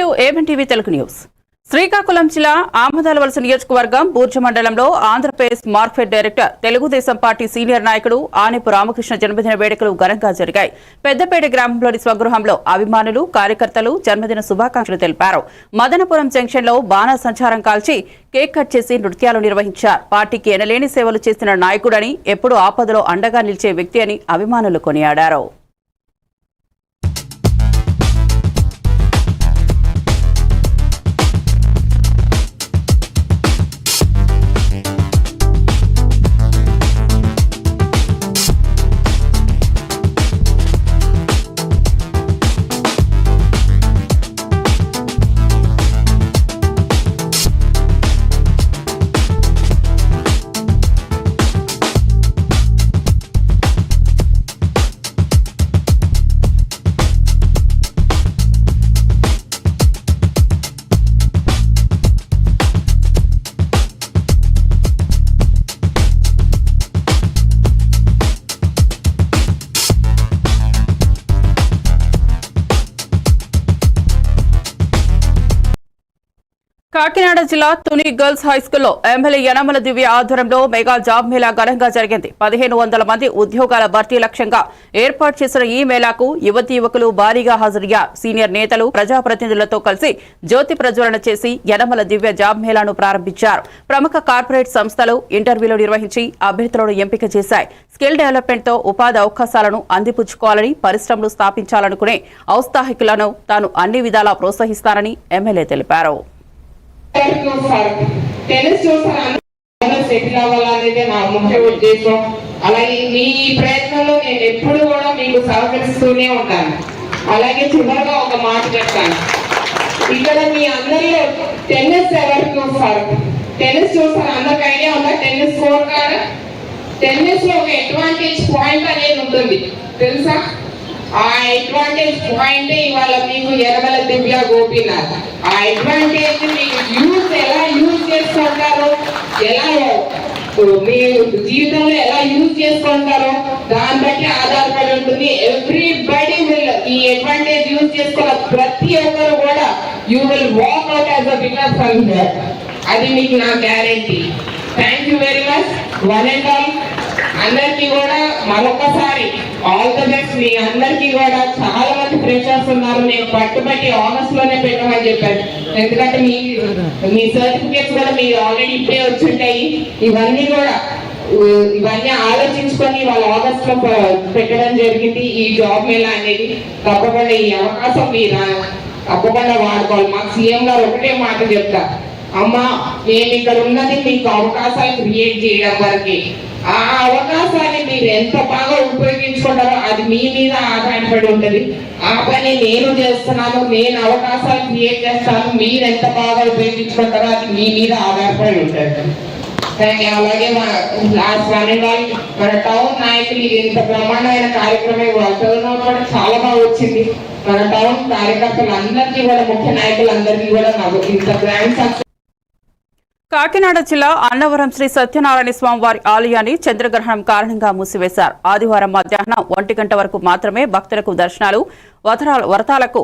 Welcome to A1 TV Telugu news. Srikakulam జిల్లా ఆమదాలవలస నియోజకవర్గం బూర్జ మండలంలో Andhra Pradesh market director Telugu Desam party senior నాయకుడు ఆనేపు రామకృష్ణ జన్మదిన వేడుకలు ఘనంగా జరిగాయి. పెద్దపేట గ్రామంలోని స్వగృహంలో అభిమానులు, కార్యకర్తలు జన్మదిన శుభాకాంక్షలు తెలిపారు. మదనపురం జంక్షన్ లో బాణా సంచారం కాల్చి కేక్ కట్ చేసి నృత్యాలు నిర్వహించారు. పార్టీకి ఎనలేని సేవలు చేసిన నాయకుడని, ఎప్పుడూ ఆపదలో అండగా నిలిచే వ్యక్తి అని అభిమానులు కొనియాడారు. కాకినాడ జిల్లా తుని గర్ల్స్ హైస్కూల్లో ఎమ్మెల్యే యనమల దివ్య ఆధ్వర్యంలో మెగా జాబ్ మేళా ఘనంగా జరిగింది. 1500 మంది ఉద్యోగాల భర్తీ లక్ష్యంగా ఏర్పాటు చేసిన ఈ మేళాకు యువతీ యువకులు భారీగా హాజరయ్యారు. సీనియర్ నేతలు, ప్రజాప్రతినిధులతో కలిసి జ్యోతి ప్రజ్వలన చేసి యనమల దివ్య జాబ్ మేళాను ప్రారంభించారు. ప్రముఖ కార్పొరేట్ సంస్థలు ఇంటర్వ్యూలు నిర్వహించి అభ్యర్థులను ఎంపిక చేశాయి. స్కిల్ డెవలప్మెంట్ తో ఉపాధి అవకాశాలను అందిపుచ్చుకోవాలని, పరిశ్రమలు స్థాపించాలనుకునే ఔత్సాహికులను తాను అన్ని విధాలా ప్రోత్సహిస్తానని ఎమ్మెల్యే తెలిపారు. సెటిల్ అవ్వాలనేది నా ముఖ్య ఉద్దేశం. అలాగే మీ ప్రయత్నంలో నేను ఎప్పుడు కూడా మీకు సహకరిస్తూనే ఉంటాను. అలాగే చివరిగా ఒక మాట చెప్తాను. ఇక్కడ మీ అందరిలో టెన్నిస్ ఎవరు చూస్తారు? టెన్నిస్ చూస్తారు, అందరికి ఐడియా ఉందా? టెన్నిస్ స్కోర్ కార్డ్, టెన్నిస్ లో ఒక అడ్వాంటేజ్ పాయింట్ అనేది ఉంటుంది, తెలుసా? ఆ అడ్వాంటేజ్ పాయింట్ ఇవాళ మీకు యనమల దివ్య గోపీనాథ్. ఆ అడ్వాంటేజ్ మీకు ఎలా యూజ్ చేసుకుంటారో, ఎలా మీ జీవితంలో ఎలా యూజ్ చేసుకుంటారో దాన్ని బట్టి ఆధారపడి ఉంటుంది. ఎవ్రీబడి విల్ ఈ అడ్వాంటేజ్ యూజ్ చేసుకున్న ప్రతి ఒక్కరు కూడా you will walk out as a winner from here. అది మీకు నా guarantee. Thank you very much one and all. అందరికీ కూడా మరొకసారి ఆల్ ద బెస్ట్. మీ అందరికీ కూడా చాలా మంది ఫ్రెషర్స్ ఉన్నారు. నేను పట్టుబట్టి ఆగస్ట్ లోనే పెట్టమని చెప్పాను. ఎందుకంటే మీ సర్టిఫికేట్స్ కూడా మీరు ఆల్రెడీ ఇప్పుడే వచ్చుంటాయి. ఇవన్నీ ఆలోచించుకొని వాళ్ళు ఆగస్ట్ లో పెట్టడం జరిగింది. ఈ జాబ్ మేళా అనేది తప్పకుండా ఈ అవకాశం మీరు తప్పకుండా వాడుకోవాలి. మాకు సీఎం గారు ఒకటే మాట చెప్తా, అమ్మా మేము ఇక్కడ ఉన్నది మీకు అవకాశాలు క్రియేట్ చేయడం వరకే. ఆ అవకాశాన్ని మీరు ఎంత బాగా ఉపయోగించుకుంటారో అది మీ మీద ఆధారపడి ఉంటుంది. ఆ పని నేను చేస్తున్నాను, నేను అవకాశాలు క్రియేట్ చేస్తాను, మీరు ఎంత బాగా ఉపయోగించుకుంటారో అది మీ మీద ఆధారపడి ఉంటుంది. అలాగే మన టౌన్ నాయకులు ఇంత బ్రహ్మాండమైన కార్యక్రమం కూడా చాలా బాగా వచ్చింది. మన టౌన్ కార్యకర్తలు అందరికీ కూడా, ముఖ్య నాయకులందరికీ కూడా ఇంత గ్రాండ్ సక్సెస్. కాకినాడ జిల్లా అన్నవరం శ్రీ సత్యనారాయణ స్వామి వారి ఆలయాన్ని చంద్రగ్రహణం కారణంగా మూసివేశారు. ఆదివారం మధ్యాహ్నం 1 గంట వరకు మాత్రమే భక్తులకు దర్శనాలు, వ్రతాలకు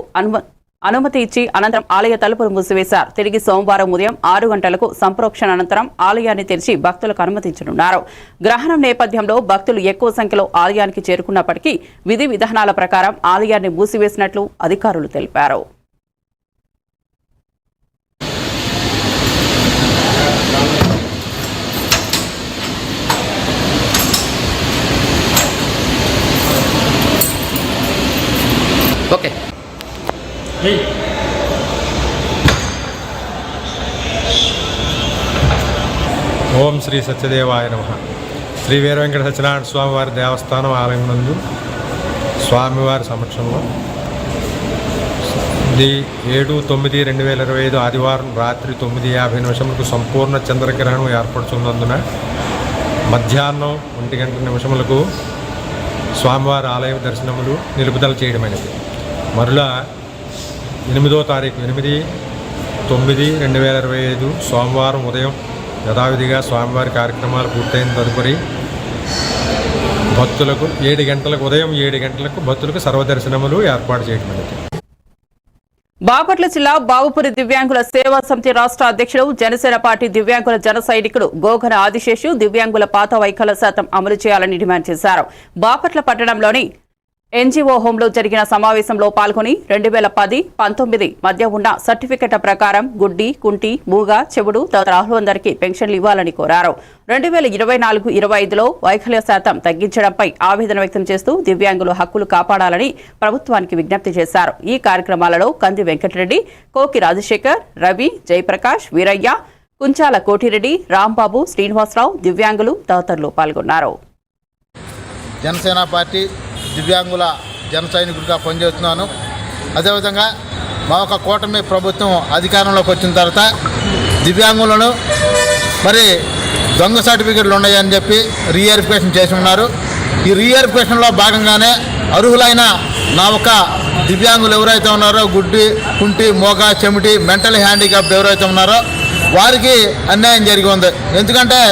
అనుమతి ఇచ్చి అనంతరం ఆలయ తలుపులు మూసివేశారు. తిరిగి సోమవారం ఉదయం 6 గంటలకు సంప్రోక్షణ అనంతరం ఆలయాన్ని తెరిచి భక్తులకు అనుమతించనున్నారు. గ్రహణం నేపథ్యంలో భక్తులు ఎక్కువ సంఖ్యలో ఆలయానికి చేరుకున్నప్పటికీ విధి విధానాల ప్రకారం ఆలయాన్ని మూసివేసినట్లు అధికారులు తెలిపారు. ఓకే. ఓం శ్రీ సత్యదేవాయ నమః. శ్రీ వీర వెంకట సత్యనారాయణ స్వామివారి దేవస్థానం ఆలయం నందు స్వామివారి సమక్షంలో 7/9/2025 ఆదివారం రాత్రి 9:50 సంపూర్ణ చంద్రగ్రహణం ఏర్పడుతున్నందున మధ్యాహ్నం 1 గంట నిమిషములకు స్వామివారి ఆలయ దర్శనములు నిలుపుదల చేయడమైనది. మరలా 8వ తారీఖు 8/9/2025 సోమవారం ఉదయం యథావిధిగా స్వామివారి కార్యక్రమాలు పూర్తయిన తదుపరి భక్తులకు 7 గంటలకు ఉదయం 7 గంటలకు భక్తులకు సర్వదర్శనములు ఏర్పాటు చేయడం. బాపట్ల జిల్లా బావుపురి దివ్యాంగుల సేవా సమితి రాష్ట్ర అధ్యక్షుడు జనసేన పార్టీ దివ్యాంగుల జన సైనికుడు గోగన ఆదిశేషు దివ్యాంగుల పాత వైకల్య శాతం అమలు చేయాలని డిమాండ్ చేశారు. బాపట్ల పట్టణంలోని ఎన్జీఓ హోంలో జరిగిన సమావేశంలో పాల్గొని 2010-19 మధ్య ఉన్న సర్టిఫికెట్ ప్రకారం గుడ్డి, కుంటి, మూగ, చెవుడు తదితర అర్హులందరికీ పెన్షన్లు ఇవ్వాలని కోరారు. 2024-25లో వైకల్య శాతం తగ్గించడంపై ఆవేదన వ్యక్తం చేస్తూ దివ్యాంగుల హక్కులు కాపాడాలని ప్రభుత్వానికి విజ్ఞప్తి చేశారు. ఈ కార్యక్రమాలలో కంది వెంకటరెడ్డి, కోకి రాజశేఖర్, రవి, జయప్రకాష్, వీరయ్య, కుంచాల కోటిరెడ్డి, రాంబాబు, శ్రీనివాసరావు దివ్యాంగులు తదితరులు పాల్గొన్నారు. జనసేన పార్టీ దివ్యాంగుల జన సైనికుడిగా పనిచేస్తున్నాను. అదేవిధంగా మా ఒక కూటమి ప్రభుత్వం అధికారంలోకి వచ్చిన తర్వాత దివ్యాంగులను మరి దొంగ సర్టిఫికెట్లు ఉన్నాయని చెప్పి రీవెరిఫికేషన్ చేసి ఉన్నారు. ఈ రీవెరిఫికేషన్లో భాగంగానే అర్హులైన నా ఒక దివ్యాంగులు ఎవరైతే ఉన్నారో గుడ్డి, కుంటి, మోగ, చెమిటి, మెంటల్ హ్యాండిక్యాప్డ్ ఎవరైతే ఉన్నారో వారికి అన్యాయం జరిగి ఉంది. ఎందుకంటే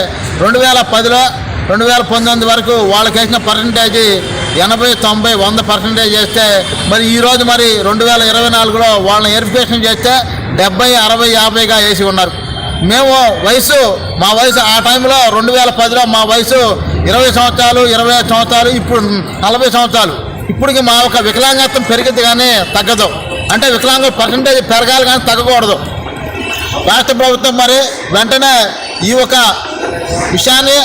2010లో 2019 వరకు వాళ్ళకి వేసిన పర్సంటేజీ 80, 90, 100% చేస్తే మరి ఈరోజు మరి 2024లో వాళ్ళని వెరిఫికేషన్ చేస్తే 70, 60, 50గా వేసి ఉన్నారు. మేము మా వయసు ఆ టైంలో 2010లో మా వయసు 20 సంవత్సరాలు, 25 సంవత్సరాలు, ఇప్పుడు 40 సంవత్సరాలు. ఇప్పటికి మా ఒక వికలాంగత్వం పెరిగింది కానీ తగ్గదు. అంటే వికలాంగ పర్సంటేజ్ పెరగాలి కానీ తగ్గకూడదు. రాష్ట్ర ప్రభుత్వం మరి వెంటనే ఈ ఒక విషయాన్ని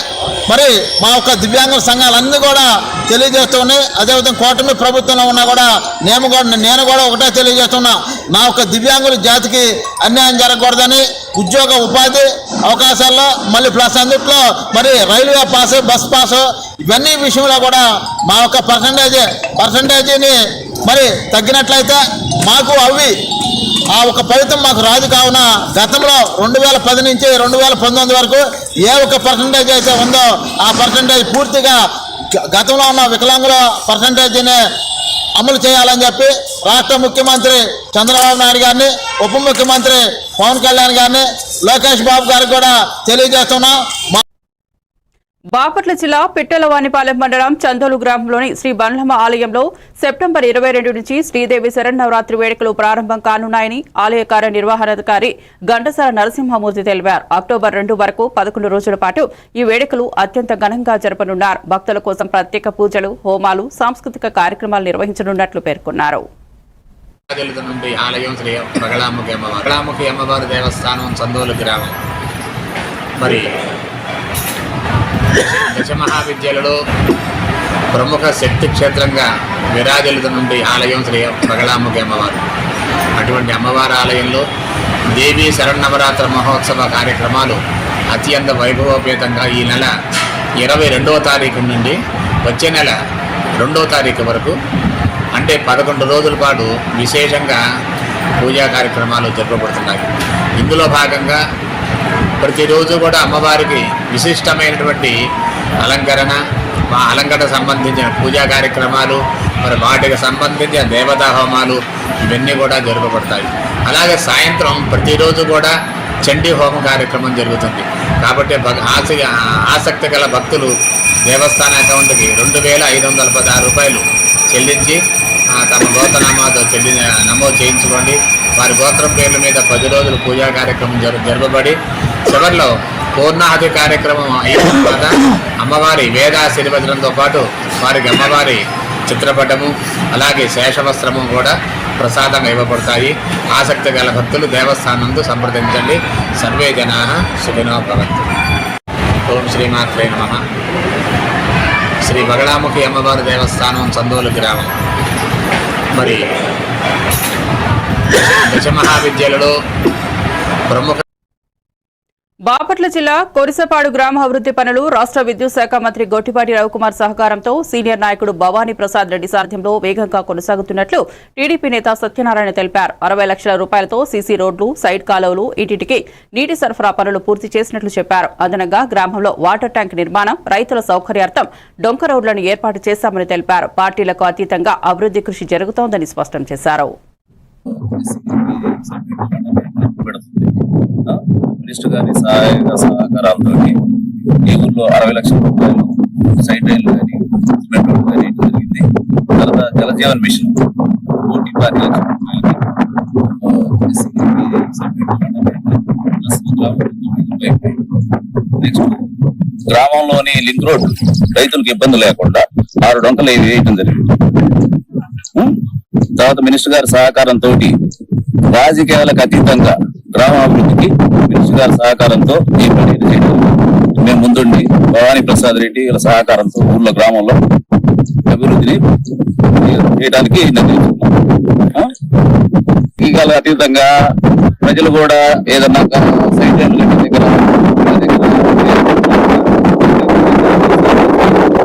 మరి మా యొక్క దివ్యాంగుల సంఘాలన్నీ కూడా తెలియజేస్తున్నాయి. అదేవిధంగా కూటమి ప్రభుత్వంలో ఉన్నా కూడా నేను కూడా ఒకటే తెలియజేస్తున్నా, నా యొక్క దివ్యాంగుల జాతికి అన్యాయం జరగకూడదని ఉద్యోగ ఉపాధి అవకాశాల్లో మళ్ళీ ప్లస్ అందుట్లో మరి రైల్వే పాసు, బస్ పాసు ఇవన్నీ విషయంలో కూడా మా యొక్క పర్సంటేజీని మరి తగ్గినట్లయితే మాకు ఆ ఒక ఫలితం మాకు రాదు. కావున గతంలో 2010 నుంచి 2019 వరకు ఏ ఒక్క పర్సంటేజ్ అయితే ఉందో ఆ పర్సంటేజ్ పూర్తిగా గతంలో ఉన్న వికలాంగుల పర్సంటేజీని అమలు చేయాలని చెప్పి రాష్ట్ర ముఖ్యమంత్రి చంద్రబాబు నాయుడు గారిని, ఉప ముఖ్యమంత్రి పవన్ కళ్యాణ్ గారిని, లోకేష్ బాబు గారికి కూడా తెలియజేస్తున్నాం. బాపట్ల జిల్లా పిట్టలవానిపాలెం మండలం చందోలు గ్రామంలోని శ్రీ బండ్లమ్మ ఆలయంలో సెప్టెంబర్ 22 నుంచి శ్రీదేవి శరన్నవరాత్రి వేడుకలు ప్రారంభం కానున్నాయని ఆలయ కార్యనిర్వహణాధికారి ఘంటసాల నరసింహమూర్తి తెలిపారు. అక్టోబర్ 2 వరకు 11 రోజుల పాటు ఈ వేడుకలు అత్యంత ఘనంగా జరపనున్నారు. భక్తుల కోసం ప్రత్యేక పూజలు, హోమాలు, సాంస్కృతిక కార్యక్రమాలు నిర్వహించనున్నట్లు పేర్కొన్నారు. బగళాముఖి అమ్మవారి దేవస్థానం చందోలు గ్రామం మరి దశమహావిద్యలలో ప్రముఖ శక్తి క్షేత్రంగా విరాజిల్లుతున్న ఆలయం శ్రీ బగళాముఖి అమ్మవారు. అటువంటి అమ్మవారి ఆలయంలో దేవీ శరన్నవరాత్రి మహోత్సవ కార్యక్రమాలు అత్యంత వైభవోపేతంగా ఈ నెల 22వ తారీఖు నుండి వచ్చే నెల 2వ తారీఖు వరకు అంటే 11 రోజుల పాటు విశేషంగా పూజా కార్యక్రమాలు జరపబడుతున్నాయి. ఇందులో భాగంగా ప్రతిరోజు కూడా అమ్మవారికి విశిష్టమైనటువంటి అలంకరణ సంబంధించిన పూజా కార్యక్రమాలు, మరి వాటికి సంబంధించిన దేవతా హోమాలు ఇవన్నీ కూడా జరపబడతాయి. అలాగే సాయంత్రం ప్రతిరోజు కూడా చండీ హోమ కార్యక్రమం జరుగుతుంది. కాబట్టి ఆసక్తి గల భక్తులు దేవస్థాన అకౌంట్కి 2,516 రూపాయలు చెల్లించి తమ గోత్రనామాతో నమోదు చేయించుకోండి. వారి గోత్రం పేర్ల మీద 10 రోజులు పూజా కార్యక్రమం జరపబడి చివరిలో పూర్ణాహతి కార్యక్రమం అయిన తర్వాత అమ్మవారి వేదాశీర్వచనంతో పాటు వారికి అమ్మవారి చిత్రపటము అలాగే శేషవస్త్రము కూడా ప్రసాదంగా ఇవ్వబడతాయి. ఆసక్తి గల భక్తులు దేవస్థానంతో సంప్రదించండి. సర్వే జనాః సుఖినో భవంతు. ఓం శ్రీమాత్రే నమః. శ్రీ బగళాముఖి అమ్మవారి దేవస్థానం చందోలు గ్రామం మరి దశమహావిద్యలలో ప్రముఖ బాపట్ల జిల్లా కొరిసపాడు గ్రామ అభివృద్ధి పనులు రాష్ట్ర విద్యుత్ శాఖ మంత్రి గొట్టిపాటి రవికుమార్ సహకారంతో సీనియర్ నాయకుడు భవానీ ప్రసాద్ రెడ్డి సారథ్యంలో వేగంగా కొనసాగుతున్నట్లు టీడీపీ నేత సత్యనారాయణ తెలిపారు. 60 లక్షల రూపాయలతో సీసీ రోడ్లు, సైడ్ కాలువలు, ఇంటింటికి నీటి సరఫరా పనులు పూర్తి చేసినట్లు చెప్పారు. అదనంగా గ్రామంలో వాటర్ ట్యాంక్ నిర్మాణం, రైతుల సౌకర్యార్థం డొంక రోడ్లను ఏర్పాటు చేశామని తెలిపారు. పార్టీలకు అతీతంగా అభివృద్ధి కృషి జరుగుతోందని స్పష్టం చేశారు. మినిస్టర్ గారి సహకారాలతో ఈ ఊర్లో 60 లక్షల రూపాయలు సైడ్ రైళ్లు కానీ, సిమెంట్ రోడ్లు కానీ జరిగింది. తర్వాత జలజీవన్ మిషన్ 1,50,00,000 రూపాయలకి నెక్స్ట్ గ్రామంలోని లింక్ రోడ్ రైతులకు ఇబ్బంది లేకుండా 6 డొంకలు వేయటం జరిగింది. తర్వాత మినిస్టర్ గారి సహకారంతో రాజకీయాలకు అతీతంగా గ్రామాభివృద్ధికి మినిస్టర్ గారి సహకారంతో ఈ పని చేయడం మేము ముందుండి భవానీ ప్రసాద్ రెడ్డి వీళ్ళ సహకారంతో ఊర్లో గ్రామంలో అభివృద్ధిని చేయడానికి నిర్ణయించుకున్నాం. రాజకీయాలకు అతీతంగా ప్రజలు కూడా ఏదన్నా సైడ్ దగ్గర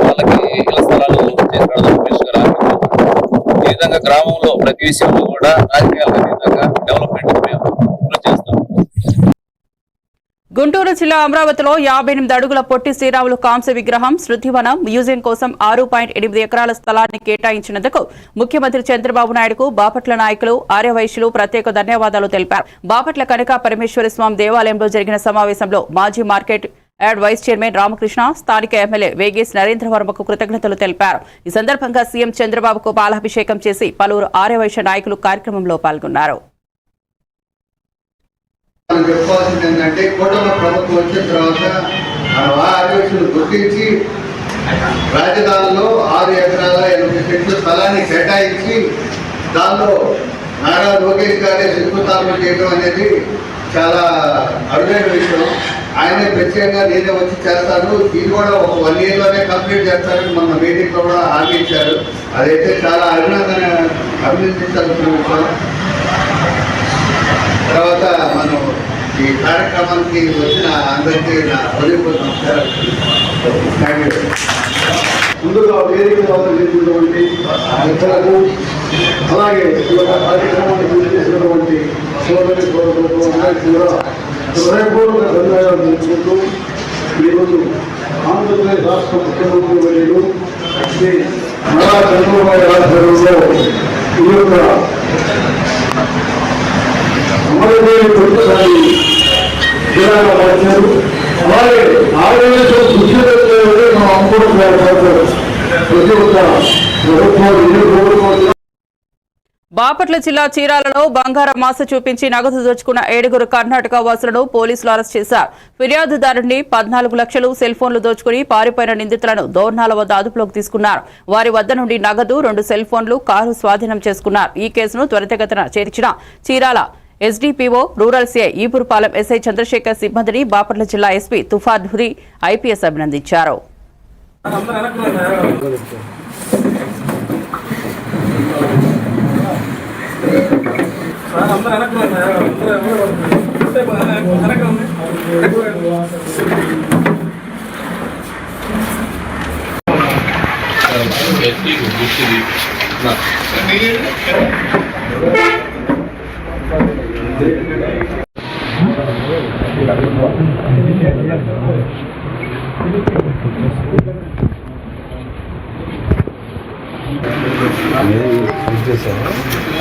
వాళ్ళకి ఇళ్ల స్థలాలు ఈ విధంగా గ్రామంలో ప్రతి విషయంలో కూడా రాజకీయాలకు అతీతంగా డెవలప్మెంట్ మేము చేస్తాం. గుంటూరు జిల్లా అమరావతిలో 58 అడుగుల పొట్టి శ్రీరాములు కాంస్య విగ్రహం శృతివనం మ్యూజియం కోసం 6.8 ఎకరాల స్థలాన్ని కేటాయించినందుకు ముఖ్యమంత్రి చంద్రబాబు నాయుడుకు బాపట్ల నాయకులు ఆర్యవైశ్యులు ప్రత్యేక ధన్యవాదాలు తెలిపారు. బాపట్ల కనక పరమేశ్వర స్వామి దేవాలయంలో జరిగిన సమావేశంలో మాజీ market yard vice chairman Ramakrishna, స్థానిక ఎమ్మెల్యే వేగేశ్ నరేంద్రవర్మకు కృతజ్ఞతలు తెలిపారు. ఈ సందర్భంగా సీఎం చంద్రబాబుకు పాలాభిషేకం చేసి పలువురు ఆర్యవైశ్య నాయకులు కార్యక్రమంలో పాల్గొన్నారు. చెప్పుకోవాల్సింది ఏంటంటే కూటమి ప్రభుత్వం వచ్చిన తర్వాత ఆర్యవైశ్యులు గుర్తించి రాజధానిలో 6 ఎకరాల 8 సెంట్ల స్థలాన్ని కేటాయించి దానిలో నారా లోకేష్ గారే శంకుస్థాపన చేయడం అనేది చాలా అరుదైన విషయం. ఆయనే ప్రత్యేకంగా నేనే వచ్చి చేస్తాను, ఇది కూడా ఒక 1 yearలోనే కంప్లీట్ చేస్తారని మన మీటింగ్లో కూడా హామీ ఇచ్చారు. అదైతే చాలా అభినందించాల్సిన విషయం. తర్వాత మనం ఈ కార్యక్రమానికి వచ్చిన అందరికీ నా హృదయపూర్వక నమస్కారాలు. ముందుగా వేదిక చేసినటువంటి ఇతరులకు, అలాగే కార్యక్రమాన్ని పూర్తి చేసినటువంటి సోదరి సోదరులకు అందరికీ కూడా హృదయపూర్వక ధన్యవాదాలు తెలుసుకుంటూ ఈరోజు ఆంధ్రప్రదేశ్ రాష్ట్ర ముఖ్యమంత్రి వర్యులు శ్రీ నారా చంద్రబాబు ఆధ్వర్యంలో ఈ యొక్క అమరదేవి ప్రతిసారి జిల్లాలో మార్చారు. అలాగే ఆర్యవైశ్యులు కృషి మనం అనుకుంటున్నారు. ప్రతి ఒక్క ప్రభుత్వం బాపట్ల జిల్లా చీరాలలో బంగారం ఆశ చూపించి నగదు దోచుకున్న 7 కర్ణాటక వాసులను పోలీసులు అరెస్ట్ చేశారు. ఫిర్యాదుదారుని 14 లక్షలు సెల్ ఫోన్లు దోచుకుని పారిపోయిన నిందితులను దోర్నాల వద్ద అదుపులోకి తీసుకున్నారు. వారి వద్ద నుండి నగదు, 2 సెల్ ఫోన్లు, కారు స్వాధీనం చేసుకున్నారు. ఈ కేసును త్వరితగతిన చేర్చిన Chirala SDPO, rural CI Epurupalem SI Chandrasekhar సిబ్బందిని బాపట్ల జిల్లా ఎస్పీ తుఫాన్ హురి ఐపీఎస్ అభినందించారు.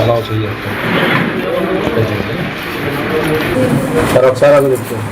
అలా చేయాలి సార్, ఒకసారి అది చెప్తాను.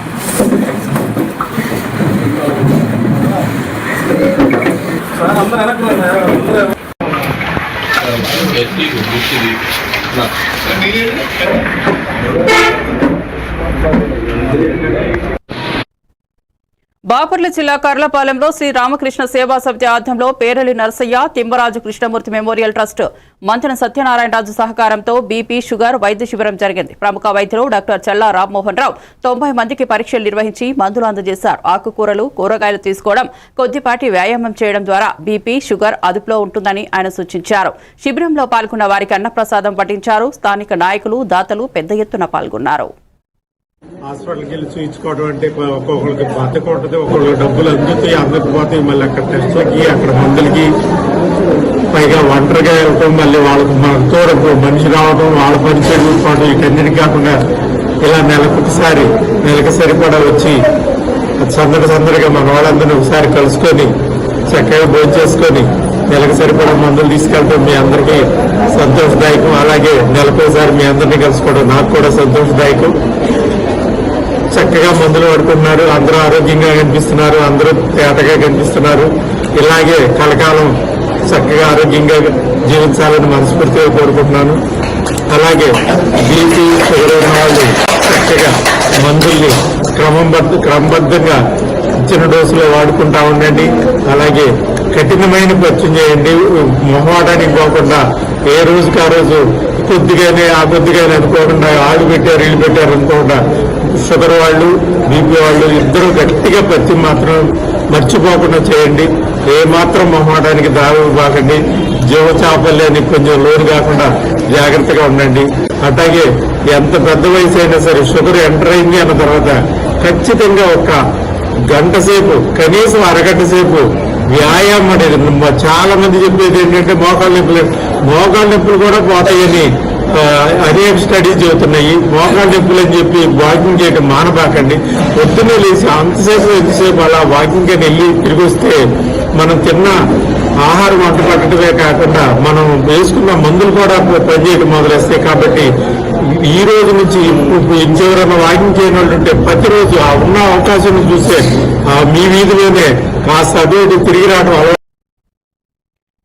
బాపట్ల జిల్లా కర్లపాలెంలో శ్రీ రామకృష్ణ సేవా సమితి ఆధ్వర్యంలో పేరలి నరసయ్య, తిమ్మరాజు కృష్ణమూర్తి మెమోరియల్ ట్రస్ట్, మంతెన సత్యనారాయణరాజు సహకారంతో బీపీ, షుగర్ వైద్య శిబిరం జరిగింది. ప్రముఖ వైద్యులు డాక్టర్ చల్లా రామ్మోహన్ రావు 90 మందికి పరీక్షలు నిర్వహించి మందులు అందజేశారు. ఆకుకూరలు, కూరగాయలు తీసుకోవడం, కొద్దిపాటి వ్యాయామం చేయడం ద్వారా బీపీ, షుగర్ అదుపులో ఉంటుందని ఆయన సూచించారు. శిబిరంలో పాల్గొన్న వారికి అన్నప్రసాదం పట్టించారు. స్థానిక నాయకులు, దాతలు పెద్ద ఎత్తున పాల్గొన్నారు. హాస్పిటల్కి వెళ్ళి చూయించుకోవడం అంటే ఒక్కొక్కరికి బద్దకం ఉంటుంది, ఒక్కొక్కరికి డబ్బులు అందుతాయి, అందకపోతాయి. మళ్ళీ అక్కడ టెస్ట్లకి, అక్కడ మందులకి, పైగా ఒంటరిగా వెళ్ళటం, మళ్ళీ వాళ్ళకు మనతో మనిషి రావడం, వాళ్ళ పని చదువుకోవడం, వీటన్నిటికీ కాకుండా ఇలా నెలకు సరిపడా వచ్చి సందడిగా మన వాళ్ళందరినీ ఒకసారి కలుసుకొని చక్కగా భోజనం చేసుకొని నెలకు సరిపడా మందులు తీసుకెళ్ళడం మీ అందరికీ సంతోషదాయకం. అలాగే నెలకోసారి మీ అందరినీ కలుసుకోవడం నాకు కూడా సంతోషదాయకం. చక్కగా మందులు పడుతున్నారు, అందరూ ఆరోగ్యంగా కనిపిస్తున్నారు, అందరూ తేటగా కనిపిస్తున్నారు. ఇలాగే కలకాలం చక్కగా ఆరోగ్యంగా జీవించాలని మనస్ఫూర్తిగా కోరుకుంటున్నాను. అలాగే బీపీ, షుగర్ ఉన్న వాళ్ళు చక్కగా మందుల్ని క్రమబద్ధంగా ఇచ్చిన డోసులో వాడుకుంటా ఉండండి. అలాగే కఠినమైన పత్యం చేయండి. మొహమాటానికి పోకుండా ఏ రోజుకి ఆ రోజు కొద్దిగానే ఆ కొద్దిగానే అనుకోకుండా ఆడు పెట్టారు వీళ్ళు పెట్టారు అనుకోకుండా షుగర్ వాళ్ళు బీపీ వాళ్ళు ఇద్దరు గట్టిగా పత్యం మాత్రం మర్చిపోకుండా చేయండి. ఏమాత్రం మొహమాటానికి దారివ్వకండి. జీవచాపల్యాన్ని కొంచెం లోను కాకుండా జాగ్రత్తగా ఉండండి. అట్లాగే ఎంత పెద్ద వయసు అయినా సరే షుగర్ ఎంటర్ అయింది అన్న తర్వాత ఖచ్చితంగా ఒక గంట సేపు కనీసం అరగంట సేపు వ్యాయామం అనేది చాలా మంది చెప్పేది ఏంటంటే మోకాళ్ళ నొప్పులు కూడా పోతాయని అనేక స్టడీస్ చెబుతున్నాయి. మోకాళ్ళ నొప్పులు అని చెప్పి వాకింగ్ చేయడం మానబాకండి. పొద్దున్నే లేచి ఎంతసేపు అలా వాకింగ్ అని వెళ్ళి తిరిగి వస్తే మనం తిన్న ఆహారం వంట పట్టడమే కాకుండా మనం వేసుకున్న మందులు కూడా పనిచేయడం మొదలొస్తాయి. కాబట్టి ఈ రోజు నుంచి ఇంకెవరైనా వాకింగ్ చేయని వాళ్ళు ఉంటే ప్రతిరోజు ఆ ఉన్న అవకాశం చూస్తే మీ వీధిలోనే కాస్త అటు తిరిగి రావడం.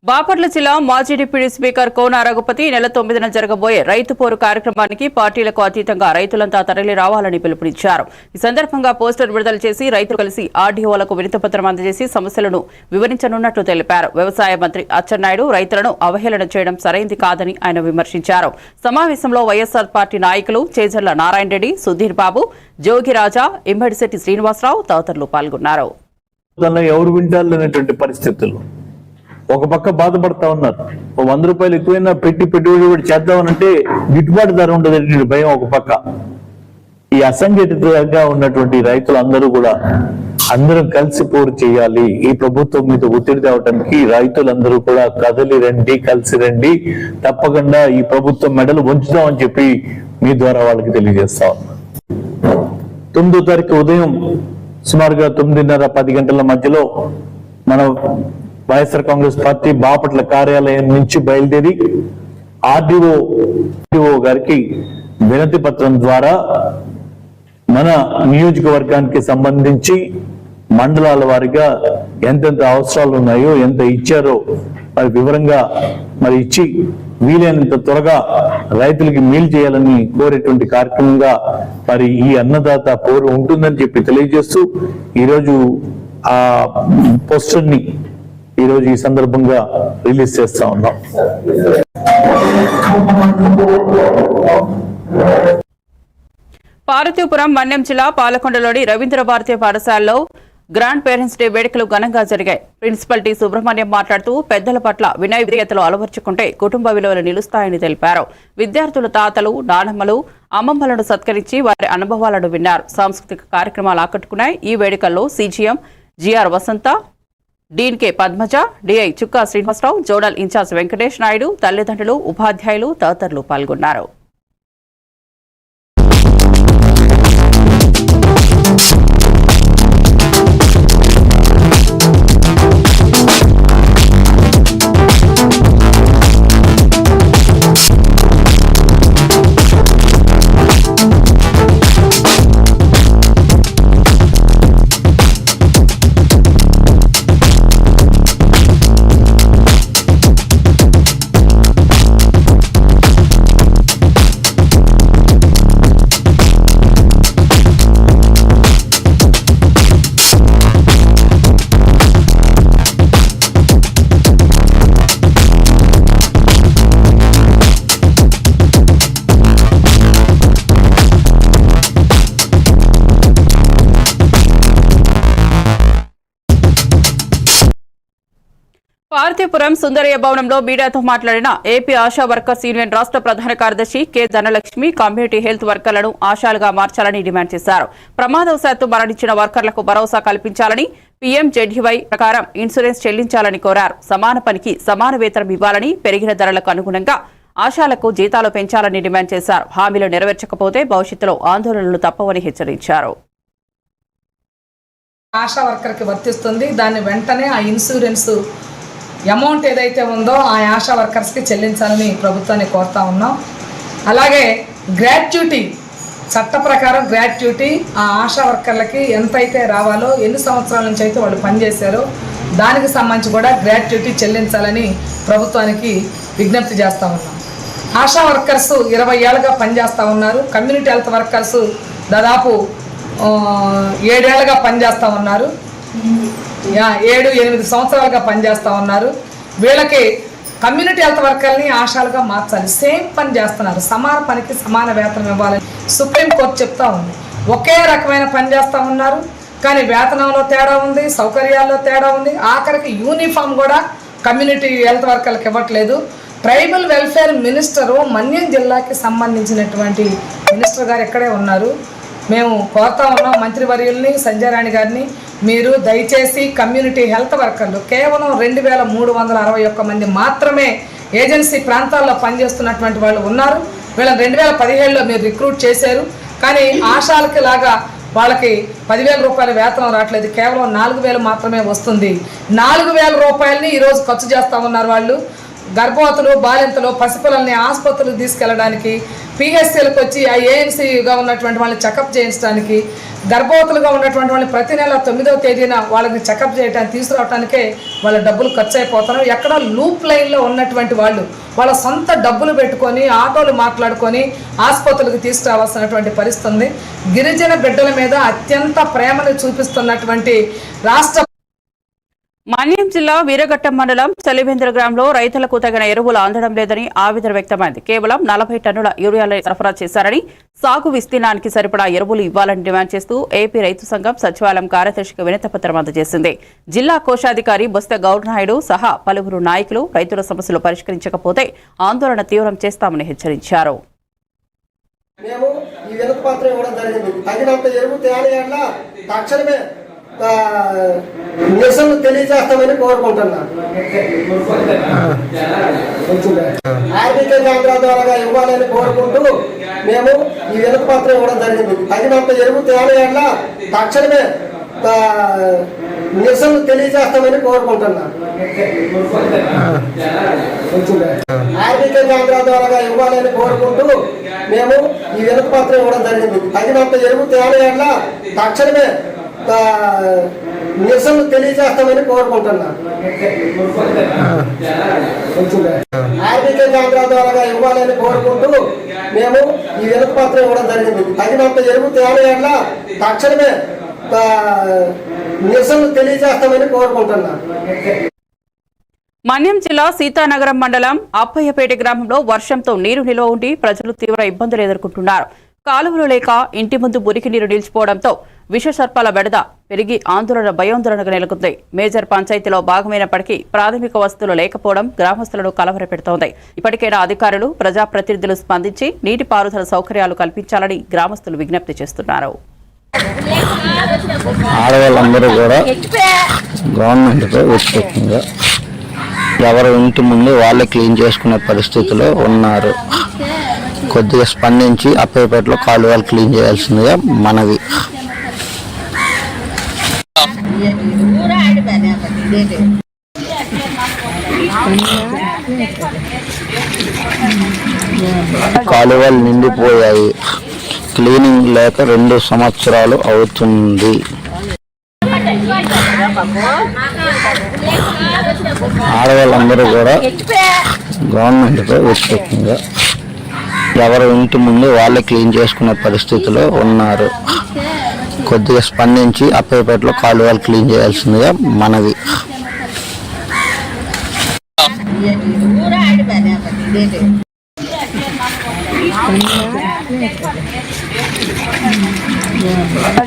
బాపట్ల జిల్లా మాజీ డిప్యూటీ స్పీకర్ కోన రఘుపతి నెల 9న జరగబోయే రైతు పోరు కార్యక్రమానికి పార్టీలకు అతీతంగా రైతులంతా తరలి రావాలని పిలుపునిచ్చారు. ఈ సందర్భంగా పోస్టర్ విడుదల చేసి రైతులు కలిసి ఆర్డీఓలకు వినతిపత్రం అందజేసి సమస్యలను వివరించనున్నట్లు తెలిపారు. వ్యవసాయ మంత్రి అచ్చెన్నాయుడు రైతులను అవహేళన చేయడం సరైంది కాదని ఆయన విమర్శించారు. సమావేశంలో వైఎస్ఆర్ పార్టీ నాయకులు చేజర్ల నారాయణ రెడ్డి, సుధీర్ బాబు, జోగిరాజా, ఇమ్మడిశెట్టి శ్రీనివాసరావు తదితరులు పాల్గొన్నారు. ఎవరు వింటారనేటువంటి పరిస్థితుల్లో ఒక పక్క బాధపడతా ఉన్నారు. 100 రూపాయలు ఎక్కువైనా పెట్టుబడి చేద్దామనంటే గిట్టుబాటు ధర ఉండదు భయం ఒక పక్క. ఈ అసంఘటితంగా ఉన్నటువంటి రైతులందరూ కూడా అందరం కలిసి పోరు చేయాలి. ఈ ప్రభుత్వం మీద ఒత్తిడి తేవడానికి రైతులందరూ కూడా కదలి రండి, కలిసి రండి, తప్పకుండా ఈ ప్రభుత్వం మెడలు వంచుదామని చెప్పి మీ ద్వారా వాళ్ళకి తెలియజేస్తా ఉన్నాం. 9వ తారీఖు ఉదయం సుమారుగా 9:30-10 గంటల మధ్యలో మన వైఎస్ఆర్ కాంగ్రెస్ పార్టీ బాపట్ల కార్యాలయం నుంచి బయలుదేరి ఆర్డీఓ గారికి వినతి పత్రం ద్వారా మన నియోజకవర్గానికి సంబంధించి మండలాల వారీగా ఎంతెంత అవసరాలు ఉన్నాయో ఎంత ఇచ్చారో మరి వివరంగా మరి ఇచ్చి వీలైనంత త్వరగా రైతులకి మేలు చేయాలని కోరేటువంటి కార్యక్రమంగా మరి ఈ అన్నదాత పోరు ఉంటుందని చెప్పి తెలియజేస్తూ ఈరోజు ఆ పోస్టర్ ని ఈరోజు ఈ సందర్భంగా రిలీజ్ చేస్తా ఉన్నాం. పార్వతీపురం మన్యం జిల్లా పాలకొండలోని రవీంద్ర భారతి పాఠశాలలో గ్రాండ్ పేరెంట్స్ డే వేడుకలు ఘనంగా జరిగాయి. ప్రిన్సిపల్ టి సుబ్రహ్మణ్యం మాట్లాడుతూ పెద్దల పట్ల వినయ విధేయతలు అలవర్చుకుంటే కుటుంబ విలువలు నిలుస్తాయని తెలిపారు. విద్యార్థుల తాతలు, నానమ్మలు, అమ్మమ్మలను సత్కరించి వారి అనుభవాలను విన్నారు. సాంస్కృతిక కార్యక్రమాలు ఆకట్టుకున్నాయి. ఈ వేడుకల్లో సీజీఎం జిఆర్ వసంత, డీన్ కె పద్మజ, డిఐ చుక్కా శ్రీనివాసరావు, జోనల్ ఇన్ఛార్జ్ వెంకటేష్ నాయుడు, తల్లిదండ్రులు, ఉపాధ్యాయులు తదితరులు పాల్గొన్నారు. పార్వతీపురం సుందరయ్య భవనంలో మీడియాతో మాట్లాడిన ఏపీ ఆశా వర్కర్స్ యూనియన్ రాష్ట్ర ప్రధాన కార్యదర్శి కె ధనలక్ష్మి కమ్యూనిటీ హెల్త్ వర్కర్లను ఆశాలుగా మార్చాలని డిమాండ్ చేశారు. ప్రమాదవశాత్తు మరణించిన వర్కర్లకు భరోసా కల్పించాలని, పీఎంజేడీవై ప్రకారం ఇన్సూరెన్స్ చెల్లించాలని కోరారు. సమాన పనికి సమాన వేతనం ఇవ్వాలని, పెరిగిన ధరలకు అనుగుణంగా ఆశాలకు జీతాలు పెంచాలని డిమాండ్ చేశారు. హామీలు నెరవేర్చకపోతే భవిష్యత్తులో ఆందోళనలు తప్పవని హెచ్చరించారు. ఆశా వర్కర్కి వర్తిస్తుంది. దాన్ని వెంటనే ఆ ఇన్సూరెన్స్ అమౌంట్ ఏదైతే ఉందో ఆ ఆశా వర్కర్స్కి చెల్లించాలని ప్రభుత్వాన్ని కోరుతా ఉన్నాం. అలాగే గ్రాట్యుటీ చట్ట ప్రకారం గ్రాట్యుటీ ఆ ఆశా వర్కర్లకి ఎంతైతే రావాలో, ఎన్ని సంవత్సరాల నుంచి అయితే వాళ్ళు పనిచేశారో దానికి సంబంధించి కూడా గ్రాట్యుటీ చెల్లించాలని ప్రభుత్వానికి విజ్ఞప్తి చేస్తూ ఉన్నాం. ఆశా వర్కర్స్ 20 ఏళ్ళుగా పనిచేస్తూ ఉన్నారు. కమ్యూనిటీ హెల్త్ వర్కర్స్ దాదాపు 7 ఏళ్ళుగా పనిచేస్తూ ఉన్నారు. 7-8 సంవత్సరాలుగా పనిచేస్తూ ఉన్నారు. వీళ్ళకి కమ్యూనిటీ హెల్త్ వర్కర్ని ఆశాలుగా మార్చాలి. సేమ్ పని చేస్తున్నారు, సమాన పనికి సమాన వేతనం ఇవ్వాలని సుప్రీంకోర్టు చెప్తా ఉంది. ఒకే రకమైన పని చేస్తూ ఉన్నారు, కానీ వేతనంలో తేడా ఉంది, సౌకర్యాల్లో తేడా ఉంది. ఆఖరికి యూనిఫామ్ కూడా కమ్యూనిటీ హెల్త్ వర్కర్లకు ఇవ్వట్లేదు. ట్రైబల్ వెల్ఫేర్ మినిస్టరు మన్యం జిల్లాకి సంబంధించినటువంటి మినిస్టర్ గారు ఇక్కడే ఉన్నారు. మేము కోరుతా ఉన్నాం మంత్రివర్యుల్ని, సంజయ్ రాణి గారిని, మీరు దయచేసి కమ్యూనిటీ హెల్త్ వర్కర్లు కేవలం 2361 మంది మాత్రమే ఏజెన్సీ ప్రాంతాల్లో పనిచేస్తున్నటువంటి వాళ్ళు ఉన్నారు. వీళ్ళని 2017లో మీరు రిక్రూట్ చేశారు, కానీ ఆశాలకి లాగా వాళ్ళకి 10,000 రూపాయల వేతనం రావట్లేదు, కేవలం 4,000 మాత్రమే వస్తుంది. 4,000 రూపాయలని ఈరోజు ఖర్చు చేస్తూ ఉన్నారు వాళ్ళు. గర్భవతులు, బాలింతలు, పసిపిల్లల్ని ఆసుపత్రులకు తీసుకెళ్ళడానికి, పిహెచ్సీలకు వచ్చి ఆ ఏఎన్సీగా ఉన్నటువంటి వాళ్ళని చెకప్ చేయించడానికి, గర్భవతులుగా ఉన్నటువంటి వాళ్ళని ప్రతి నెల 9వ తేదీన వాళ్ళని చెకప్ చేయడానికి తీసుకురావడానికే వాళ్ళ డబ్బులు ఖర్చు అయిపోతున్నారు. ఎక్కడ లూప్ లైన్లో ఉన్నటువంటి వాళ్ళు వాళ్ళ సొంత డబ్బులు పెట్టుకొని ఆటోలు మాట్లాడుకొని ఆసుపత్రులకు తీసుకురావాల్సినటువంటి పరిస్థితి ఉంది. గిరిజన బిడ్డల మీద అత్యంత ప్రేమను చూపిస్తున్నటువంటి రాష్ట్ర మన్యం జిల్లా వీరఘట్టం మండలం చలివేంద్ర గ్రామంలో రైతులకు తగిన ఎరువులు అందడం లేదని ఆవేదన వ్యక్తమైంది. కేవలం 40 టన్నుల యూరియాలు సరఫరా చేశారని, సాగు విస్తీర్ణానికి సరిపడా ఎరువులు ఇవ్వాలని డిమాండ్ చేస్తూ ఏపీ రైతు సంఘం సచివాలయం కార్యదర్శికి వినతిపత్రం అందజేసింది. జిల్లా కోశాధికారి బొస్త గౌడ్నాయుడు సహా పలువురు నాయకులు రైతుల సమస్యలు పరిష్కరించకపోతే ఆందోళన తీవ్రం చేస్తామని హెచ్చరించారు. మేము ఈ వినతిపత్రం ఇవ్వడం జరిగింది. తగినంత ఎరువు తేడా తక్షణమే నిరసనలు తెలియజేస్తామని కోరుకుంటున్నాను. ఆర్థిక కేంద్రాల ద్వారా ఇవ్వాలని కోరుకుంటూ మేము ఈ వినతిపత్రం ఇవ్వడం జరిగింది. తగినంత ఎరువు తేడా తక్షణమే నిరసనలు తెలియజేస్తామని కోరుకుంటున్నాను. ఆర్థిక కేంద్రాల ద్వారా ఇవ్వాలని కోరుకుంటూ మేము ఈ వినతిపత్రం ఇవ్వడం జరిగింది. తగినంత ఎరువు తేడా తక్షణమే నిరసనలు తెలియజేస్తామని కోరుకుంటున్నాను. ఆర్థిక కేంద్రాల ద్వారా ఇవ్వాలని కోరుకుంటూ మేము ఈ వినతిపత్రం ఇవ్వడం జరిగింది. తగినంత ఎరువు తేడా తక్షణమే నిరసనలు తెలియజేస్తామని కోరుకుంటున్నాను. మన్యం జిల్లా సీతానగరం మండలం అప్పయ్యపేట గ్రామంలో వర్షంతో నీరు నిల్వ ఉండి ప్రజలు తీవ్ర ఇబ్బందులు ఎదుర్కొంటున్నారు. కాలువలు లేక ఇంటి ముందు మురికి నీరు నిలిచిపోవడంతో విషసర్పాల బెడద పెరిగి ఆందోళన భయాందోళనగా నెలకొంది. మేజర్ పంచాయతీలో భాగమైనప్పటికీ ప్రాథమిక వసతులు లేకపోవడం గ్రామస్తులను కలవరపెడుతోంది. ఇప్పటికైనా అధికారులు, ప్రజాప్రతినిధులు స్పందించి నీటిపారుదల సౌకర్యాలు కల్పించాలని గ్రామస్తులు విజ్ఞప్తి చేస్తున్నారు. ఆడవాళ్ళందరూ కూడా గవర్నమెంట్తో వ్యతిరేకంగా ఎవరు ఇంటి ముందు వాళ్ళే క్లీన్ చేసుకునే పరిస్థితిలో ఉన్నారు. కొద్దిగా స్పందించి అప్పయ్యపేటలో కాలువలు క్లీన్ చేయాల్సిందిగా మనవి. కాలువలు నిండిపోయాయి. క్లీనింగ్ లేక 2 సంవత్సరాలు అవుతుంది. ఆడవాళ్ళందరూ కూడా గవర్నమెంట్తో వ్యతిరేకంగా ఎవరు ఇంటి ముందు వాళ్ళే క్లీన్ చేసుకునే పరిస్థితిలో ఉన్నారు. కొద్దిగా స్పందించి అప్పయ్యపేటలో కాలువలు క్లీన్ చేయాల్సిందిగా మనవి.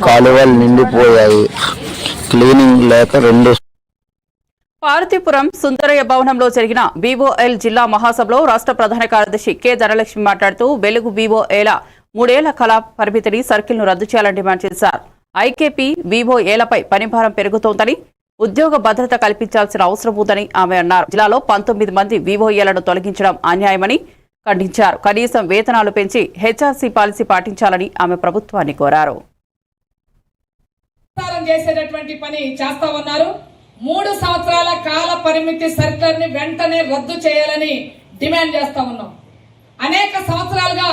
కాలువలు నిండిపోయాయి. క్లీనింగ్ లేక 2 పార్వతీపురం సుందరయ్య భవనంలో జరిగిన బీఓఎల్ జిల్లా మహాసభలో రాష్ట్ర ప్రధాన కార్యదర్శి కె ధనలక్ష్మి మాట్లాడుతూ వెలుగు బీఓఏల 3 ఏళ్ల కళా పరిమితిని సర్కిల్ను రద్దు చేయాలని డిమాండ్ చేశారు. ఐకేపీ బీఓఏలపై పనిభారం పెరుగుతోందని, ఉద్యోగ భద్రత కల్పించాల్సిన అవసరం ఉందని ఆమె అన్నారు. జిల్లాలో 19 మంది బీఓఏలను తొలగించడం అన్యాయమని ఖండించారు. కనీసం వేతనాలు పెంచి హెచ్ఆర్సీ పాలసీ పాటించాలని ఆమె ప్రభుత్వాన్ని కోరారు. చేసేటటువంటి పని చేస్తా ఉన్నారు. 3 సంవత్సరాల కాల పరిమితి సర్కులర్ ని వెంటనే రద్దు చేయాలని డిమాండ్ చేస్తా ఉన్నాం. అనేక సంవత్సరాలుగా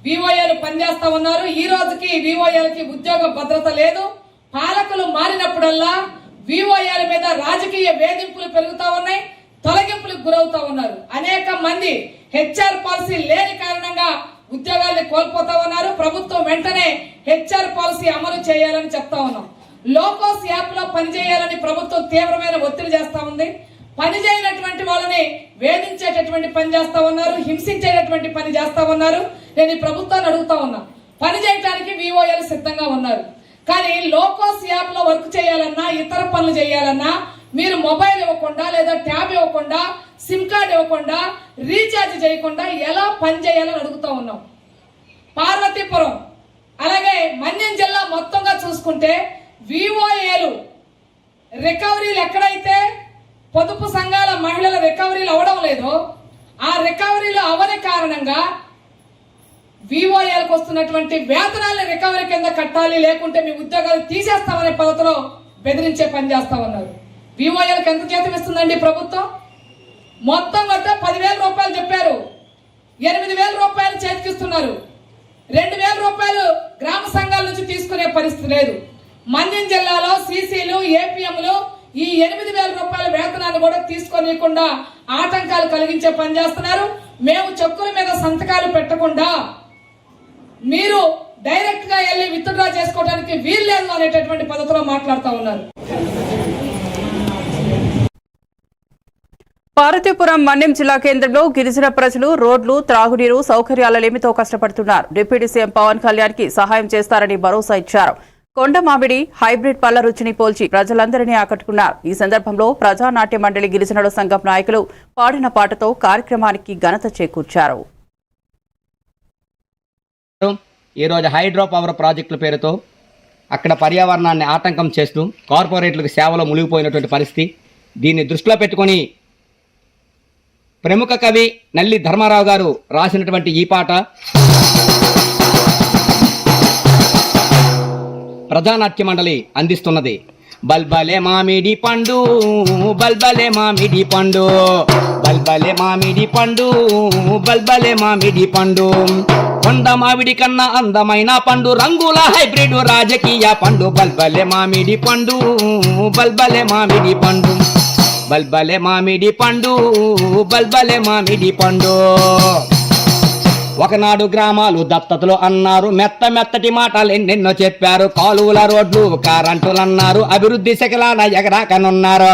వివోఏలు పనిచేస్తా ఉన్నారు. ఈ రోజుకి వివోఏలకి ఉద్యోగ భద్రత లేదు. పాలకులు మారినప్పుడల్లా వివోఏల మీద రాజకీయ వేధింపులు పెరుగుతా ఉన్నాయి, తొలగింపులకు గురవుతా ఉన్నారు. అనేక మంది హెచ్ఆర్ పాలసీ లేని కారణంగా ఉద్యోగాల్ని కోల్పోతా ఉన్నారు. ప్రభుత్వం వెంటనే హెచ్ఆర్ పాలసీ అమలు చేయాలని చెప్తా ఉన్నాం. లోకోస్ యాప్ లో పనిచేయాలని ప్రభుత్వం తీవ్రమైన ఒత్తిడి చేస్తా ఉంది. పని చేయనటువంటి వాళ్ళని వేధించేటటువంటి పని చేస్తా ఉన్నారు, హింసించేటటువంటి పని చేస్తా ఉన్నారు. నేను ఈ ప్రభుత్వాన్ని అడుగుతా ఉన్నా, పని చేయడానికి విఓఎల్ సిద్ధంగా ఉన్నారు, కానీ లోకోస్ యాప్ లో వర్క్ చేయాలన్నా ఇతర పనులు చేయాలన్నా మీరు మొబైల్ ఇవ్వకుండా లేదా ట్యాబ్ ఇవ్వకుండా సిమ్ కార్డ్ ఇవ్వకుండా రీఛార్జ్ చేయకుండా ఎలా పని చేయాలని అడుగుతా ఉన్నాం. పార్వతీపురం అలాగే మన్యం జిల్లా మొత్తంగా చూసుకుంటే విఓఏలు రికవరీలు ఎక్కడైతే పొదుపు సంఘాల మహిళల రికవరీలు అవడం లేదో ఆ రికవరీలు అవని కారణంగా విఓఏలకు వస్తున్నటువంటి వేతనాలను రికవరీ కింద కట్టాలి, లేకుంటే మీ ఉద్యోగాలు తీసేస్తామనే పద్ధతిలో బెదిరించే పని చేస్తా ఉన్నారు. విఓఏలకు ఎంత జీతం ఇస్తుందండి ప్రభుత్వం? మొత్తం వద్ద 10,000 రూపాయలు చెప్పారు, 8,000 రూపాయలు చేతికిస్తున్నారు. 2,000 రూపాయలు గ్రామ సంఘాల నుంచి తీసుకునే పరిస్థితి లేదు. మన్యం జిల్లాలో సీసీలు ఏపీఎంలు ఈ 8,000 రూపాయల వేతనాన్ని కూడా తీసుకోనియకుండా ఆటంకాలు కలిగించే పని చేస్తున్నారు. మేము చెక్కుల మీద సంతకాలు పెట్టకుండా మీరు డైరెక్ట్ గా వెళ్ళి విత్డ్రా చేసుకోవడానికి వీల్లేదు అనేటటువంటి పద్ధతిలో మాట్లాడుతూ ఉన్నారు. పార్వతీపురం మన్యం జిల్లా కేంద్రంలో గిరిజన ప్రజలు రోడ్లు, త్రాగునీరు సౌకర్యాల లేమితో కష్టపడుతున్నారు. డిప్యూటీ సీఎం పవన్ కళ్యాణ్ కి సహాయం చేస్తారని భరోసా ఇచ్చారు. కొండ మామిడి హైబ్రిడ్ పళ్ల రుచిని పోల్చి ప్రజలందరినీ ఆకట్టుకున్నారు. ఈ సందర్భంలో ప్రజానాట్య మండలి గిరిజనుల సంఘం నాయకులు పాడిన పాటతో కార్యక్రమానికి ఘనత చేకూర్చారు. ఈరోజు హైడ్రో పవర్ ప్రాజెక్టుల పేరుతో అక్కడ పర్యావరణాన్ని ఆటంకం చేస్తూ కార్పొరేట్లకు సేవలో మునిగిపోయినటువంటి పరిస్థితి. దీన్ని దృష్టిలో పెట్టుకొని ప్రముఖ కవి నల్లి ధర్మారావు గారు రాసినటువంటి ఈ పాట ప్రజానాట్య మండలి అందిస్తున్నది. బల్బలే మామిడి పండు, బల్బలే మామిడి పండు, బల్బలే మామిడి పండు, బల్బలే మామిడి పండు, కొండ మామిడి కన్నా అందమైన పండు, రంగుల హైబ్రిడ్ రాజకీయ పండు, బల్బలే మామిడి పండు, బల్బలే మామిడి పండు, బల్బలే మామిడి పండు, బల్బలే మామిడి పండు. ఒకనాడు గ్రామాలు దత్తతలు అన్నారు, మెత్త మెత్తటి మాటలు ఎన్నెన్నో చెప్పారు, కాలువల రోడ్లు కరెంటులు అన్నారు, అభివృద్ధి శిఖరాల ఎగరాకనున్నారు,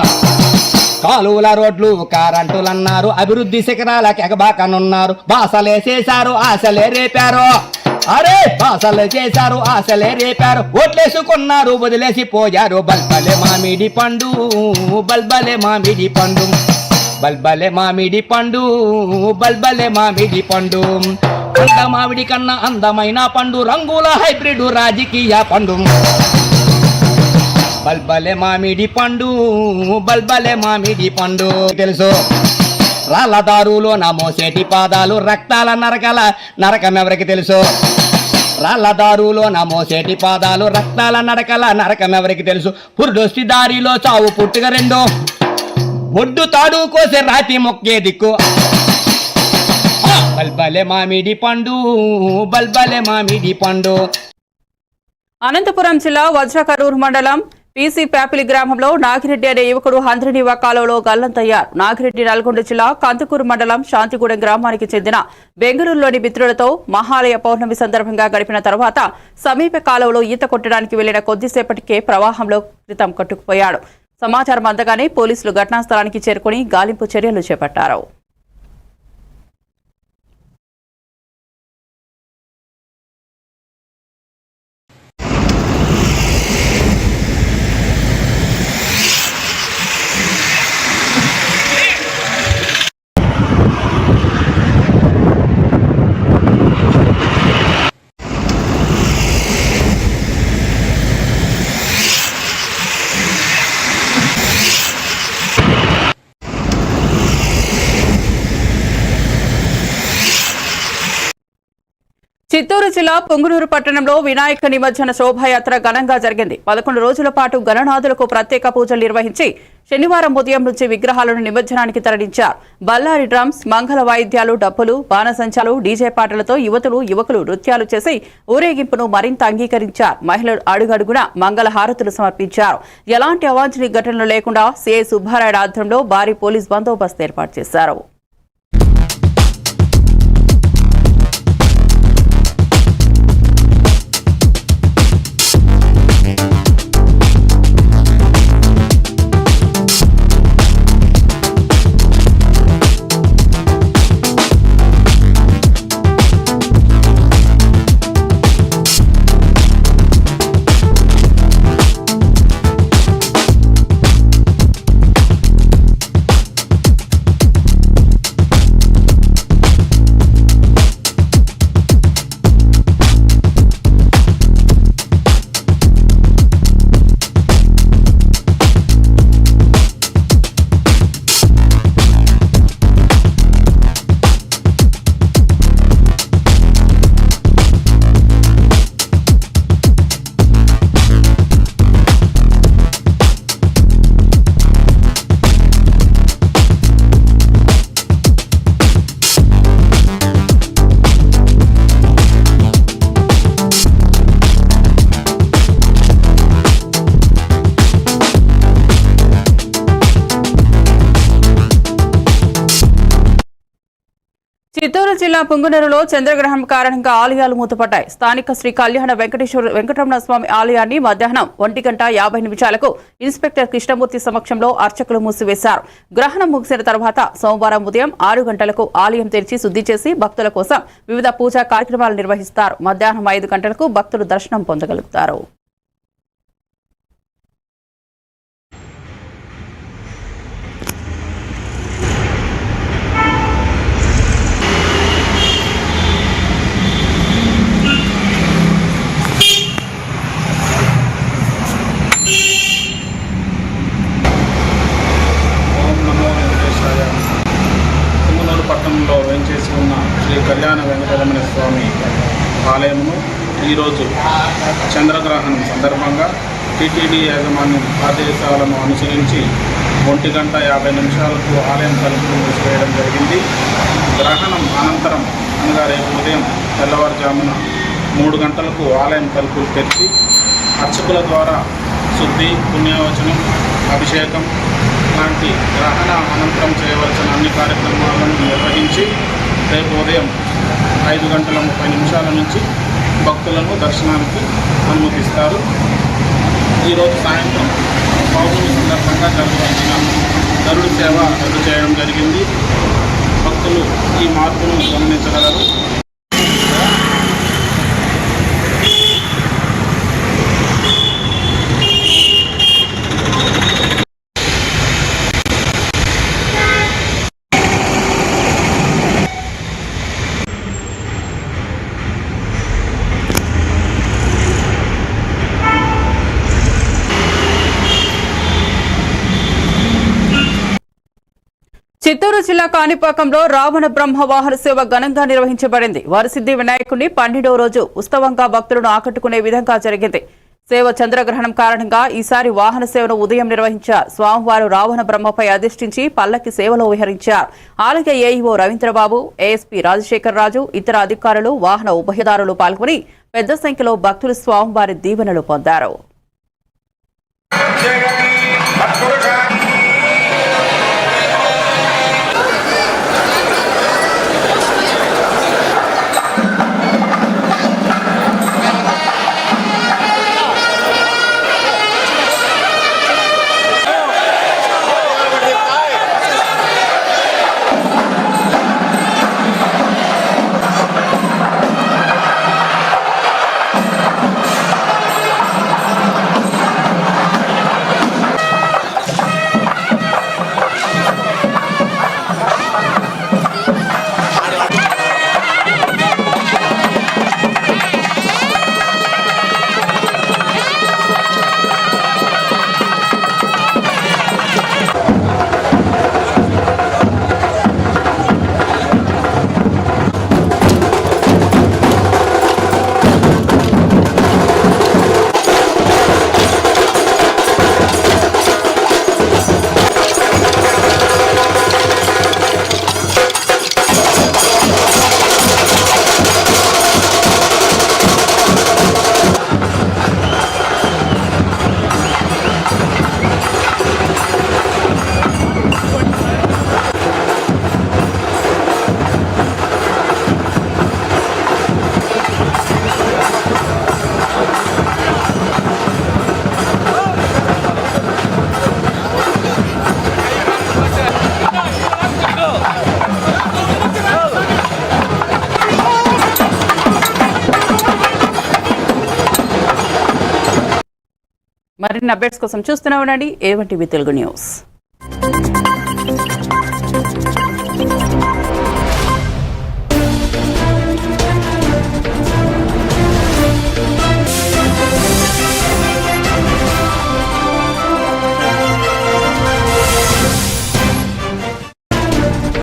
కాలువల రోడ్లు కరెంటులు అన్నారు, అభివృద్ధి శిఖరాలకు ఎగబాకనున్నారు, బాసలే చేశారు ఆశలే రేపారు, అరే బాసలే చేశారు ఆశలే రేపారు, ఓట్లేసుకున్నారు వదిలేసి పోయారు, బల్బలే మామిడి పండు, బల్బలే మామిడి పండు, బల్బలే మామిడి పండు, బల్బలే మామిడి పండు, కొండ మామిడి కన్నా అందమైన పండు, రంగుల హైబ్రిడ్ రాజకీయ పండు, బల్బలే మామిడి పండు, బల్బలే మామిడి పండు. తెలుసు రాళ్ళ దారులో నా మోసేటి పాదాలు, రక్తాల నరకం ఎవరికి తెలుసు, రాళ్ళ దారులో నా మోసేటి పాదాలు, రక్తాల నరకం ఎవరికి తెలుసు, పురుడొస్తి దారిలో చావు పుట్టుక రెండో, ఒడ్డు తాడు కోసే రాతి మొక్కే దిక్కు, బల్బలే మామిడి పండు, బల్బలే మామిడి పండు. అనంతపురం జిల్లా వజ్రకరూరు మండలం పీసీ ప్యాపిలి గ్రామంలో నాగిరెడ్డి అనే యువకుడు హంద్రినీవా కాలువలో గల్లంతయ్యారు. నాగిరెడ్డి నల్గొండ జిల్లా కందుకూరు మండలం శాంతిగూడెం గ్రామానికి చెందిన బెంగళూరులోని మిత్రులతో మహాలయ పౌర్ణమి సందర్భంగా గడిపిన తర్వాత సమీప కాలువలో ఈత కొట్టడానికి వెళ్లిన కొద్దిసేపటికే ప్రవాహంలో క్రితం కొట్టుకుపోయాడు. సమాచారం అందగానే పోలీసులు ఘటనా స్థలానికి చేరుకుని గాలింపు చర్యలు చేపట్టారు. చిత్తూరు జిల్లా పొంగునూరు పట్టణంలో వినాయక నిమజ్జన శోభాయాత్ర ఘనంగా జరిగింది. 11 రోజుల పాటు గణనాథులకు ప్రత్యేక పూజలు నిర్వహించి శనివారం ఉదయం నుంచి విగ్రహాలను నిమజ్జనానికి తరలించారు. బల్లారి డ్రమ్స్, మంగళ వాయిద్యాలు, డప్పులు, బాణసంచాలు, డీజే పాటలతో యువకులు నృత్యాలు చేసి ఊరేగింపును మరింత అంగీకరించారు. మహిళలు అడుగడుగున మంగళ హారతులు సమర్పించారు. ఎలాంటి అవాంఛనీయ ఘటనలు లేకుండా సిఐ సుబ్బారాయుడు ఆధ్వర్యంలో భారీ పోలీస్ బందోబస్తు ఏర్పాటు చేశారు. చిత్తూరు జిల్లా పుంగనూరులో చంద్రగ్రహణం కారణంగా ఆలయాలు మూతపడ్డాయి. స్థానిక శ్రీ కళ్యాణ వెంకటరమణ స్వామి ఆలయాన్ని మధ్యాహ్నం 1:50 ఇన్స్పెక్టర్ కృష్ణమూర్తి సమక్షంలో అర్చకులు మూసివేశారు. గ్రహణం ముగిసిన తర్వాత సోమవారం ఉదయం 6 గంటలకు ఆలయం తెరిచి శుద్ధి చేసి భక్తుల కోసం వివిధ పూజా కార్యక్రమాలు నిర్వహిస్తారు. మధ్యాహ్నం 5 గంటలకు భక్తులు దర్శనం పొందగలుగుతారు. పట్టణంలో వేంచేసి ఉన్న శ్రీ కళ్యాణ వెంకటరమణ స్వామి ఆలయమును ఈరోజు చంద్రగ్రహణం సందర్భంగా టీటీడీ యాజమాన్యం ఆదేశాలను అనుసరించి 1:50 ఆలయం తలుపులు మూసివేయడం జరిగింది. గ్రహణం అనంతరం అనగా రేపు ఉదయం తెల్లవారుజామున 3 గంటలకు ఆలయం తలుపులు తెరిచి అర్చకుల ద్వారా శుద్ధి, పుణ్యవచనం, అభిషేకం లాంటి గ్రహణ అనంతరం చేయవలసిన అన్ని కార్యక్రమాలను నిర్వహించి రేపు ఉదయం 5:30 నుంచి భక్తులను దర్శనానికి అనుమతిస్తారు. ఈరోజు సాయంత్రం పౌర్ణమి సందర్భంగా జరగవలసిన గరుడు సేవ రద్దు చేయడం జరిగింది. భక్తులు ఈ మార్పును గమనించగలరు. చిత్తూరు జిల్లా కాణిపాకంలో రావణ బ్రహ్మ వాహన సేవ ఘనంగా నిర్వహించబడింది. వరసిద్ధి వినాయకుడిని 12వ రోజు ఉత్సవంగా భక్తులను ఆకట్టుకునే విధంగా జరిగింది. సేవ చంద్రగ్రహణం కారణంగా ఈసారి వాహన సేవను ఉదయం నిర్వహించారు. స్వామివారు రావణ బ్రహ్మపై అధిష్ఠించి పల్లకి సేవలో విహరించారు. ఆలయ ఏఈఓ రవీంద్రబాబు, ఏఎస్పీ రాజశేఖర్ రాజు, ఇతర అధికారులు, వాహన ఉభయదారులు పాల్గొని పెద్ద సంఖ్యలో భక్తులు స్వామివారి దీవెనలు పొందారు. మరిన్ని అప్డేట్స్ కోసం చూస్తూనే ఉండండి A1 టీవీ తెలుగు న్యూస్.